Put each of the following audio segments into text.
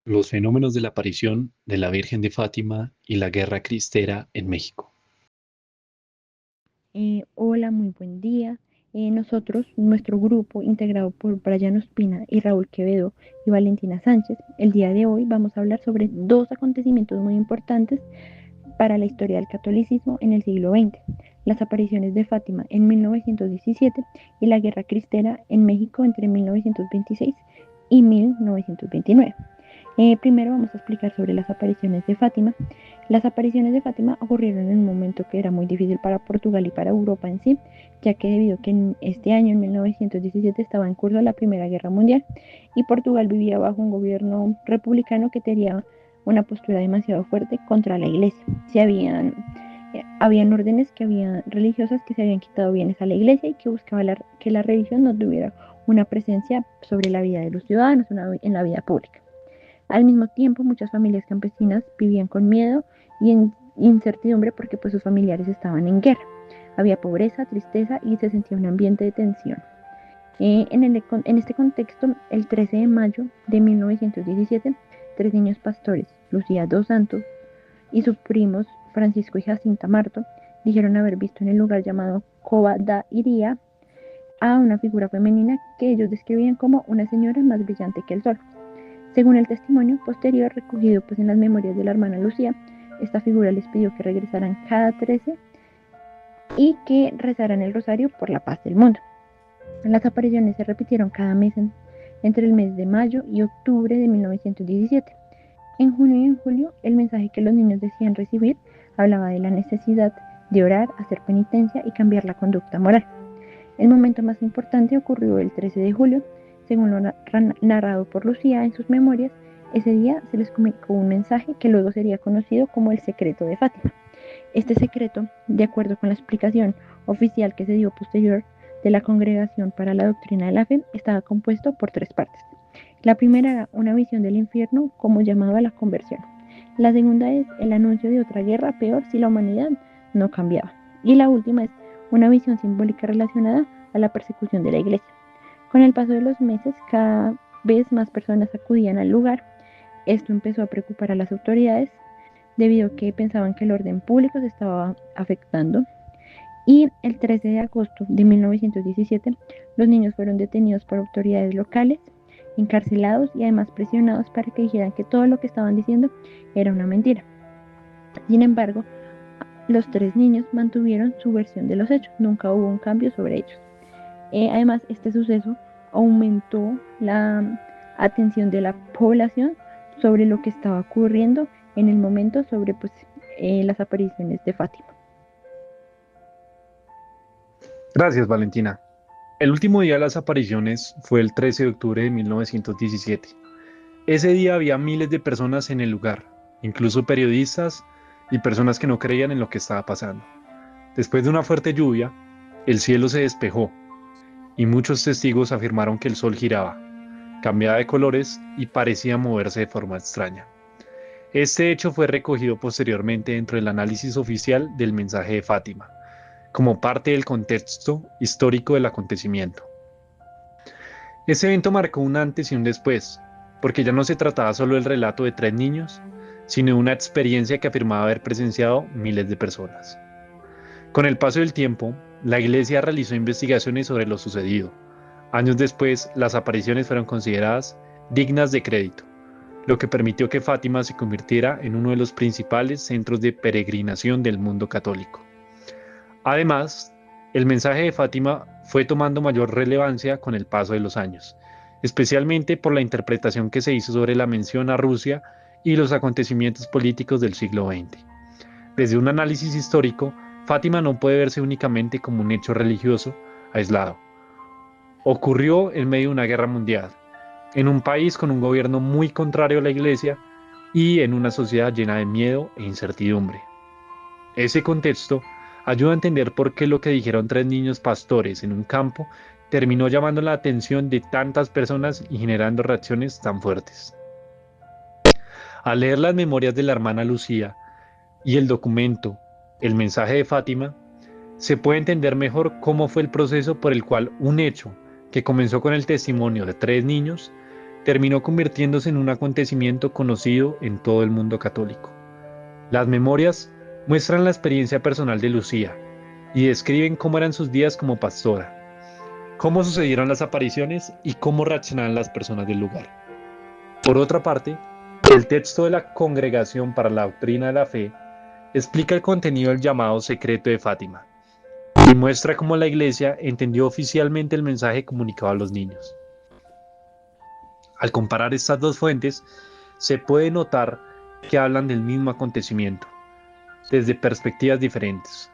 Los fenómenos de la aparición de la Virgen de Fátima y la Guerra Cristera en México. Hola, muy buen día. Nuestro grupo, integrado por Brian Ospina y Raúl Quevedo y Valentina Sánchez, el día de hoy vamos a hablar sobre dos acontecimientos muy importantes para la historia del catolicismo en el siglo XX: las apariciones de Fátima en 1917 y la Guerra Cristera en México entre 1926 y 1929. Primero vamos a explicar sobre las apariciones de Fátima. Las apariciones de Fátima ocurrieron en un momento que era muy difícil para Portugal y para Europa en sí, ya que debido a que en este año, en 1917, estaba en curso la Primera Guerra Mundial y Portugal vivía bajo un gobierno republicano que tenía una postura demasiado fuerte contra la iglesia. Habían órdenes religiosas que se habían quitado bienes a la iglesia y que buscaba que la religión no tuviera una presencia sobre la vida de los ciudadanos en la vida pública. Al mismo tiempo, muchas familias campesinas vivían con miedo y en incertidumbre porque pues sus familiares estaban en guerra. Había pobreza, tristeza y se sentía un ambiente de tensión. En este contexto, el 13 de mayo de 1917, tres niños pastores, Lucía dos Santos y sus primos Francisco y Jacinta Marto, dijeron haber visto en el lugar llamado Cova da Iria a una figura femenina que ellos describían como una señora más brillante que el sol. Según el testimonio posterior recogido en las memorias de la hermana Lucía, esta figura les pidió que regresaran cada 13 y que rezaran el rosario por la paz del mundo. Las apariciones se repitieron cada mes entre el mes de mayo y octubre de 1917. En junio y en julio, el mensaje que los niños decían recibir hablaba de la necesidad de orar, hacer penitencia y cambiar la conducta moral. El momento más importante ocurrió el 13 de julio. Según lo narrado por Lucía en sus memorias, ese día se les comunicó un mensaje que luego sería conocido como el secreto de Fátima. Este secreto, de acuerdo con la explicación oficial que se dio posterior de la Congregación para la Doctrina de la Fe, estaba compuesto por tres partes. La primera era una visión del infierno como llamado a la conversión. La segunda es el anuncio de otra guerra peor si la humanidad no cambiaba. Y la última es una visión simbólica relacionada a la persecución de la iglesia. Con el paso de los meses, cada vez más personas acudían al lugar. Esto empezó a preocupar a las autoridades debido a que pensaban que el orden público se estaba afectando. Y el 13 de agosto de 1917, los niños fueron detenidos por autoridades locales, encarcelados y además presionados para que dijeran que todo lo que estaban diciendo era una mentira. Sin embargo, los tres niños mantuvieron su versión de los hechos, nunca hubo un cambio sobre ellos. Además, este suceso aumentó la atención de la población sobre lo que estaba ocurriendo en el momento sobre las apariciones de Fátima. Gracias, Valentina. El último día de las apariciones fue el 13 de octubre de 1917. Ese día había miles de personas en el lugar, incluso periodistas y personas que no creían en lo que estaba pasando. Después de una fuerte lluvia, el cielo se despejó y muchos testigos afirmaron que el sol giraba, cambiaba de colores y parecía moverse de forma extraña. Este hecho fue recogido posteriormente dentro del análisis oficial del mensaje de Fátima, como parte del contexto histórico del acontecimiento. Ese evento marcó un antes y un después, porque ya no se trataba solo del relato de tres niños, sino de una experiencia que afirmaba haber presenciado miles de personas. Con el paso del tiempo, la Iglesia realizó investigaciones sobre lo sucedido. Años después, las apariciones fueron consideradas dignas de crédito, lo que permitió que Fátima se convirtiera en uno de los principales centros de peregrinación del mundo católico. Además, el mensaje de Fátima fue tomando mayor relevancia con el paso de los años, especialmente por la interpretación que se hizo sobre la mención a Rusia y los acontecimientos políticos del siglo XX. Desde un análisis histórico, Fátima no puede verse únicamente como un hecho religioso aislado. Ocurrió en medio de una guerra mundial, en un país con un gobierno muy contrario a la Iglesia y en una sociedad llena de miedo e incertidumbre. Ese contexto ayuda a entender por qué lo que dijeron tres niños pastores en un campo terminó llamando la atención de tantas personas y generando reacciones tan fuertes. Al leer las memorias de la hermana Lucía y el documento El mensaje de Fátima, se puede entender mejor cómo fue el proceso por el cual un hecho que comenzó con el testimonio de tres niños terminó convirtiéndose en un acontecimiento conocido en todo el mundo católico. Las memorias muestran la experiencia personal de Lucía y describen cómo eran sus días como pastora, cómo sucedieron las apariciones y cómo reaccionaban las personas del lugar. Por otra parte, el texto de la Congregación para la Doctrina de la Fe explica el contenido del llamado secreto de Fátima y muestra cómo la Iglesia entendió oficialmente el mensaje comunicado a los niños. Al comparar estas dos fuentes, se puede notar que hablan del mismo acontecimiento, desde perspectivas diferentes.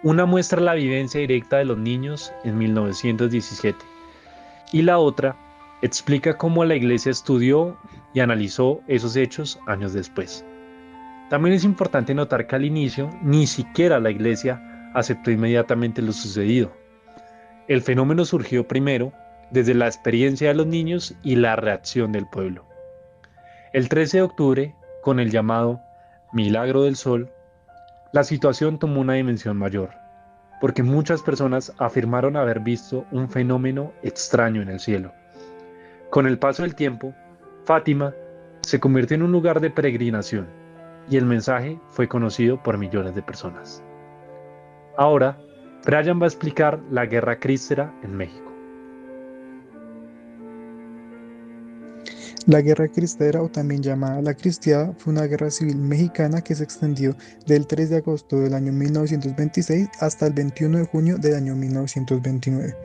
Una muestra la vivencia directa de los niños en 1917 y la otra explica cómo la Iglesia estudió y analizó esos hechos años después. También es importante notar que al inicio ni siquiera la Iglesia aceptó inmediatamente lo sucedido. El fenómeno surgió primero desde la experiencia de los niños y la reacción del pueblo. El 13 de octubre, con el llamado Milagro del Sol, la situación tomó una dimensión mayor, porque muchas personas afirmaron haber visto un fenómeno extraño en el cielo. Con el paso del tiempo, Fátima se convirtió en un lugar de peregrinación y el mensaje fue conocido por millones de personas. Ahora, Brian va a explicar la Guerra Cristera en México. La Guerra Cristera, o también llamada la Cristiada, fue una guerra civil mexicana que se extendió del 3 de agosto del año 1926 hasta el 21 de junio del año 1929.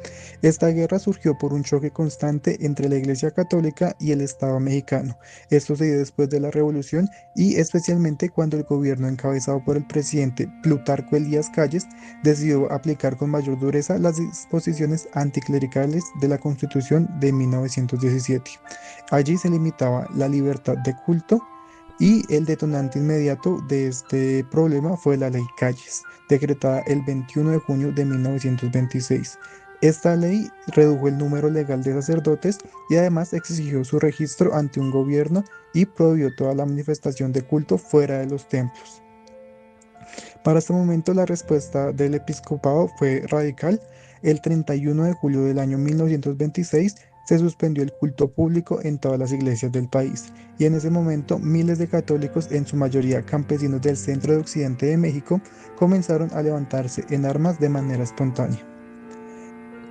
Esta guerra surgió por un choque constante entre la Iglesia Católica y el Estado mexicano. Esto se dio después de la Revolución y especialmente cuando el gobierno encabezado por el presidente Plutarco Elías Calles decidió aplicar con mayor dureza las disposiciones anticlericales de la Constitución de 1917. Allí se limitaba la libertad de culto y el detonante inmediato de este problema fue la Ley Calles, decretada el 21 de junio de 1926. Esta ley redujo el número legal de sacerdotes y además exigió su registro ante un gobierno y prohibió toda la manifestación de culto fuera de los templos. Para este momento la respuesta del episcopado fue radical. El 31 de julio del año 1926 se suspendió el culto público en todas las iglesias del país y en ese momento miles de católicos, en su mayoría campesinos del centro y occidente de México, comenzaron a levantarse en armas de manera espontánea.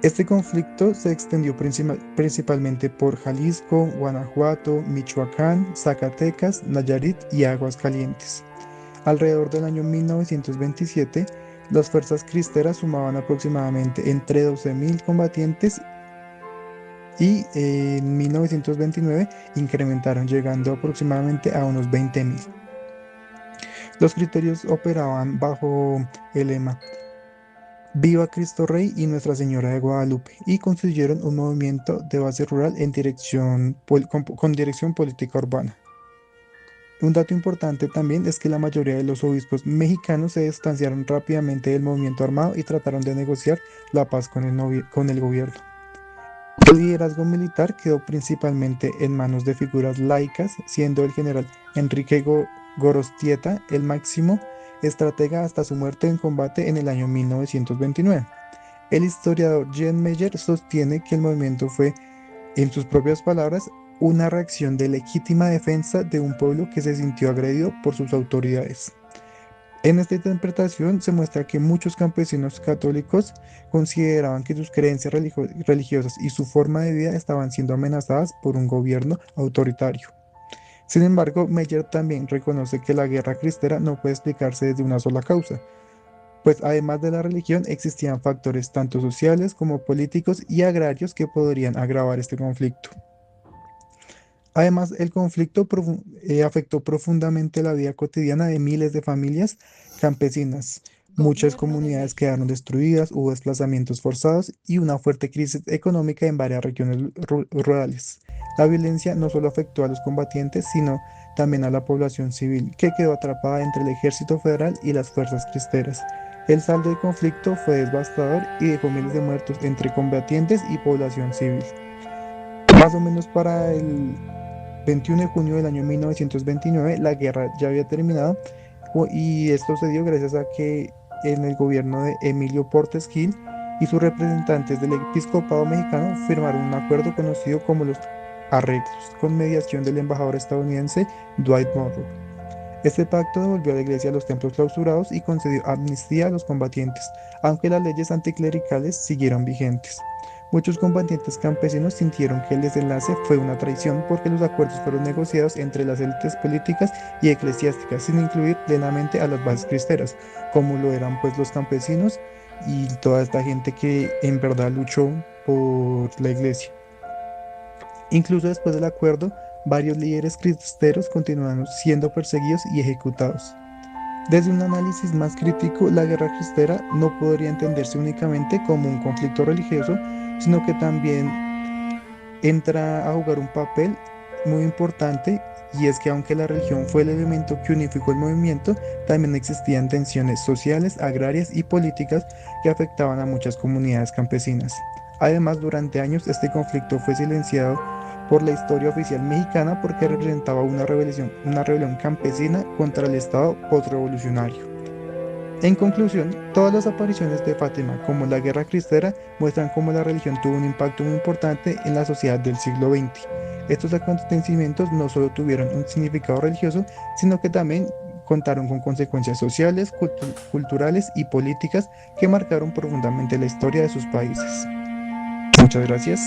Este conflicto se extendió principalmente por Jalisco, Guanajuato, Michoacán, Zacatecas, Nayarit y Aguascalientes. Alrededor del año 1927, las fuerzas cristeras sumaban aproximadamente entre 12.000 combatientes y en 1929 incrementaron, llegando aproximadamente a unos 20.000. Los criterios operaban bajo el lema Viva Cristo Rey y Nuestra Señora de Guadalupe y constituyeron un movimiento de base rural con dirección política urbana. Un dato importante también es que la mayoría de los obispos mexicanos se distanciaron rápidamente del movimiento armado y trataron de negociar la paz con el gobierno. El liderazgo militar quedó principalmente en manos de figuras laicas, siendo el general Enrique Gorostieta el máximo estratega hasta su muerte en combate en el año 1929. El historiador Jean Meyer sostiene que el movimiento fue, en sus propias palabras, una reacción de legítima defensa de un pueblo que se sintió agredido por sus autoridades. En esta interpretación se muestra que muchos campesinos católicos consideraban que sus creencias religiosas y su forma de vida estaban siendo amenazadas por un gobierno autoritario. Sin embargo, Meyer también reconoce que la guerra cristera no puede explicarse desde una sola causa, pues además de la religión existían factores tanto sociales como políticos y agrarios que podrían agravar este conflicto. Además, el conflicto afectó profundamente la vida cotidiana de miles de familias campesinas. Muchas comunidades quedaron destruidas, hubo desplazamientos forzados y una fuerte crisis económica en varias regiones rurales. La violencia no solo afectó a los combatientes, sino también a la población civil, que quedó atrapada entre el ejército federal y las fuerzas cristeras. El saldo del conflicto fue devastador y dejó miles de muertos entre combatientes y población civil. Más o menos para el 21 de junio del año 1929 la guerra ya había terminado y esto se dio gracias a que en el gobierno de Emilio Portes Gil y sus representantes del episcopado mexicano firmaron un acuerdo conocido como los arreglos, con mediación del embajador estadounidense Dwight Monroe. Este pacto devolvió a la iglesia los templos clausurados y concedió amnistía a los combatientes, aunque las leyes anticlericales siguieron vigentes. Muchos combatientes campesinos sintieron que el desenlace fue una traición porque los acuerdos fueron negociados entre las élites políticas y eclesiásticas, sin incluir plenamente a las bases cristeras, como lo eran pues los campesinos y toda esta gente que en verdad luchó por la iglesia. Incluso después del acuerdo, varios líderes cristeros continuaron siendo perseguidos y ejecutados. Desde un análisis más crítico, la guerra cristera no podría entenderse únicamente como un conflicto religioso, sino que también entra a jugar un papel muy importante, y es que aunque la religión fue el elemento que unificó el movimiento, también existían tensiones sociales, agrarias y políticas que afectaban a muchas comunidades campesinas. Además, durante años este conflicto fue silenciado por la historia oficial mexicana porque representaba una rebelión campesina contra el Estado postrevolucionario. En conclusión, todas las apariciones de Fátima, como la Guerra Cristera, muestran cómo la religión tuvo un impacto muy importante en la sociedad del siglo XX. Estos acontecimientos no solo tuvieron un significado religioso, sino que también contaron con consecuencias sociales, culturales y políticas que marcaron profundamente la historia de sus países. Muchas gracias.